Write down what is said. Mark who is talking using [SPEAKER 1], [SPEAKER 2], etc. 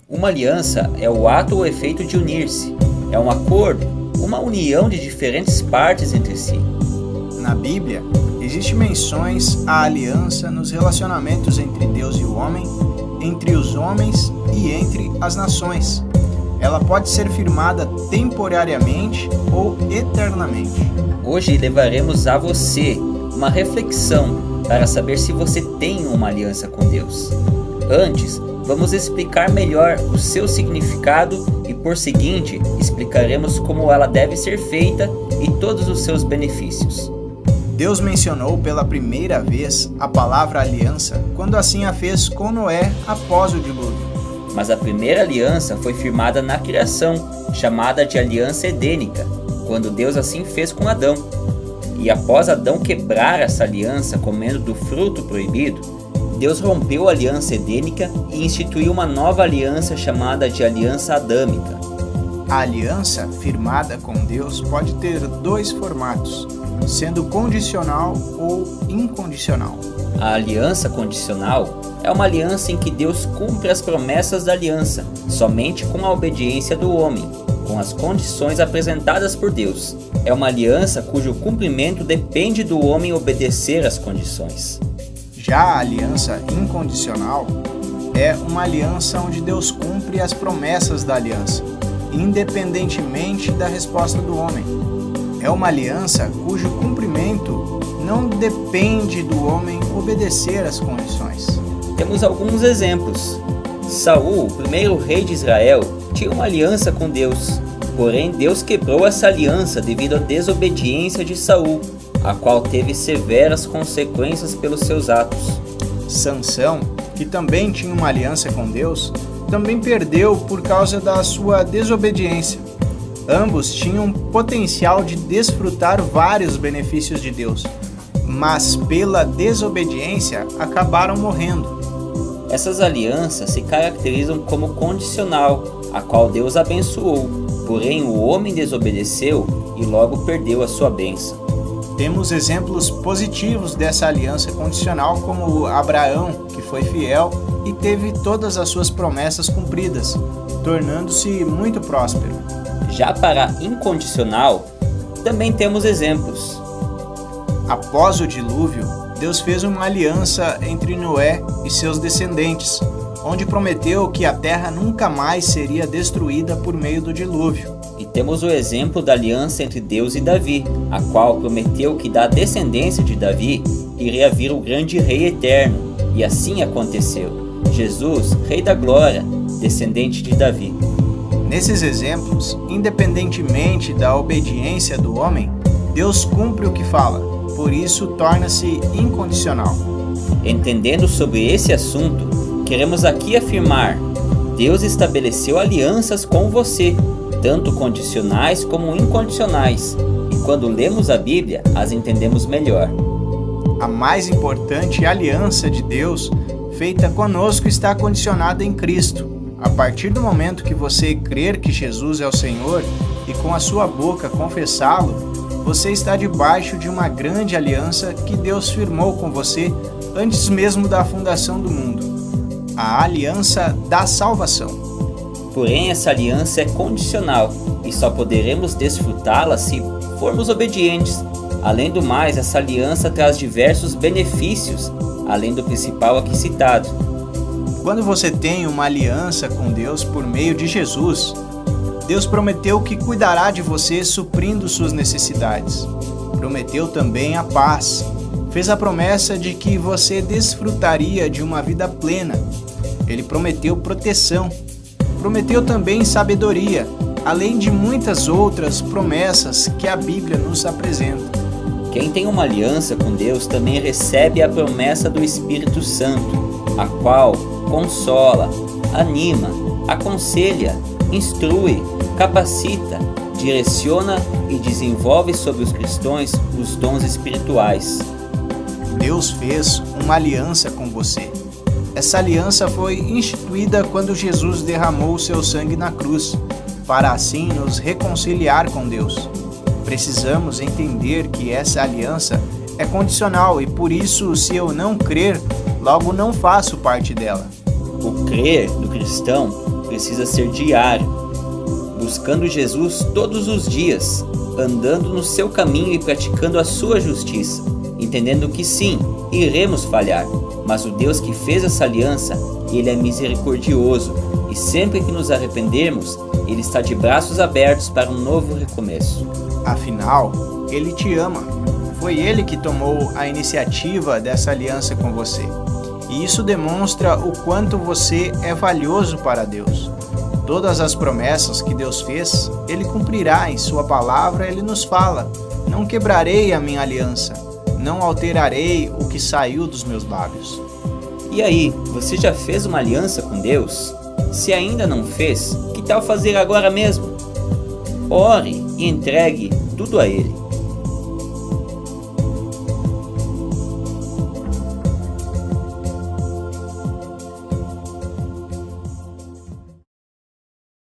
[SPEAKER 1] Uma aliança é o ato ou efeito de unir-se. É um acordo, uma união de diferentes partes entre si.
[SPEAKER 2] Na Bíblia, existem menções à aliança nos relacionamentos entre Deus e o homem, entre os homens e entre as nações. Ela pode ser firmada temporariamente ou eternamente.
[SPEAKER 1] Hoje levaremos a você uma reflexão para saber se você tem uma aliança com Deus. Antes, vamos explicar melhor o seu significado e, por seguinte, explicaremos como ela deve ser feita e todos os seus benefícios.
[SPEAKER 2] Deus mencionou pela primeira vez a palavra aliança quando assim a fez com Noé após o dilúvio.
[SPEAKER 1] Mas a primeira aliança foi firmada na criação, chamada de aliança edênica, quando Deus assim fez com Adão. E após Adão quebrar essa aliança comendo do fruto proibido, Deus rompeu a aliança edênica e instituiu uma nova aliança chamada de aliança adâmica.
[SPEAKER 2] A aliança firmada com Deus pode ter dois formatos, sendo condicional ou incondicional.
[SPEAKER 1] A aliança condicional é uma aliança em que Deus cumpre as promessas da aliança somente com a obediência do homem, com as condições apresentadas por Deus. É uma aliança cujo cumprimento depende do homem obedecer às condições.
[SPEAKER 2] Já a aliança incondicional é uma aliança onde Deus cumpre as promessas da aliança, independentemente da resposta do homem. É uma aliança cujo cumprimento não depende do homem obedecer às condições.
[SPEAKER 1] Temos alguns exemplos. Saul, o primeiro rei de Israel, tinha uma aliança com Deus. Porém, Deus quebrou essa aliança devido à desobediência de Saul, a qual teve severas consequências pelos seus atos.
[SPEAKER 2] Sansão, que também tinha uma aliança com Deus, também perdeu por causa da sua desobediência. Ambos tinham potencial de desfrutar vários benefícios de Deus, mas pela desobediência acabaram morrendo.
[SPEAKER 1] Essas alianças se caracterizam como condicional, a qual Deus abençoou, porém o homem desobedeceu e logo perdeu a sua bênção.
[SPEAKER 2] Temos exemplos positivos dessa aliança condicional, como Abraão, que foi fiel e teve todas as suas promessas cumpridas, tornando-se muito próspero.
[SPEAKER 1] Já para a incondicional, também temos exemplos.
[SPEAKER 2] Após o dilúvio, Deus fez uma aliança entre Noé e seus descendentes, onde prometeu que a terra nunca mais seria destruída por meio do dilúvio.
[SPEAKER 1] E temos o exemplo da aliança entre Deus e Davi, a qual prometeu que da descendência de Davi iria vir o grande rei eterno, e assim aconteceu. Jesus, rei da glória, descendente de Davi.
[SPEAKER 2] Nesses exemplos, independentemente da obediência do homem, Deus cumpre o que fala, por isso torna-se incondicional.
[SPEAKER 1] Entendendo sobre esse assunto, queremos aqui afirmar: Deus estabeleceu alianças com você, tanto condicionais como incondicionais, e quando lemos a Bíblia, as entendemos melhor.
[SPEAKER 2] A mais importante aliança de Deus feita conosco está condicionada em Cristo. A partir do momento que você crer que Jesus é o Senhor e com a sua boca confessá-lo, você está debaixo de uma grande aliança que Deus firmou com você antes mesmo da fundação do mundo. A aliança da salvação.
[SPEAKER 1] Porém, essa aliança é condicional e só poderemos desfrutá-la se formos obedientes. Além do mais, essa aliança traz diversos benefícios, além do principal aqui citado.
[SPEAKER 2] Quando você tem uma aliança com Deus por meio de Jesus, Deus prometeu que cuidará de você suprindo suas necessidades. Prometeu também a paz. Fez a promessa de que você desfrutaria de uma vida plena. Ele prometeu proteção. Prometeu também sabedoria, além de muitas outras promessas que a Bíblia nos apresenta.
[SPEAKER 1] Quem tem uma aliança com Deus também recebe a promessa do Espírito Santo, a qual consola, anima, aconselha, instrui, capacita, direciona e desenvolve sobre os cristãos os dons espirituais.
[SPEAKER 2] Deus fez uma aliança com você. Essa aliança foi instituída quando Jesus derramou o seu sangue na cruz, para assim nos reconciliar com Deus. Precisamos entender que essa aliança é condicional e por isso, se eu não crer, logo não faço parte dela.
[SPEAKER 1] O crer do cristão precisa ser diário, buscando Jesus todos os dias, andando no seu caminho e praticando a sua justiça, entendendo que sim, iremos falhar, mas o Deus que fez essa aliança, Ele é misericordioso e sempre que nos arrependermos, Ele está de braços abertos para um novo recomeço.
[SPEAKER 2] Afinal, Ele te ama. Foi Ele que tomou a iniciativa dessa aliança com você. E isso demonstra o quanto você é valioso para Deus. Todas as promessas que Deus fez, Ele cumprirá. Em sua palavra, Ele nos fala: não quebrarei a minha aliança, não alterarei o que saiu dos meus lábios.
[SPEAKER 1] E aí, você já fez uma aliança com Deus? Se ainda não fez, que tal fazer agora mesmo? Ore e entregue tudo a Ele.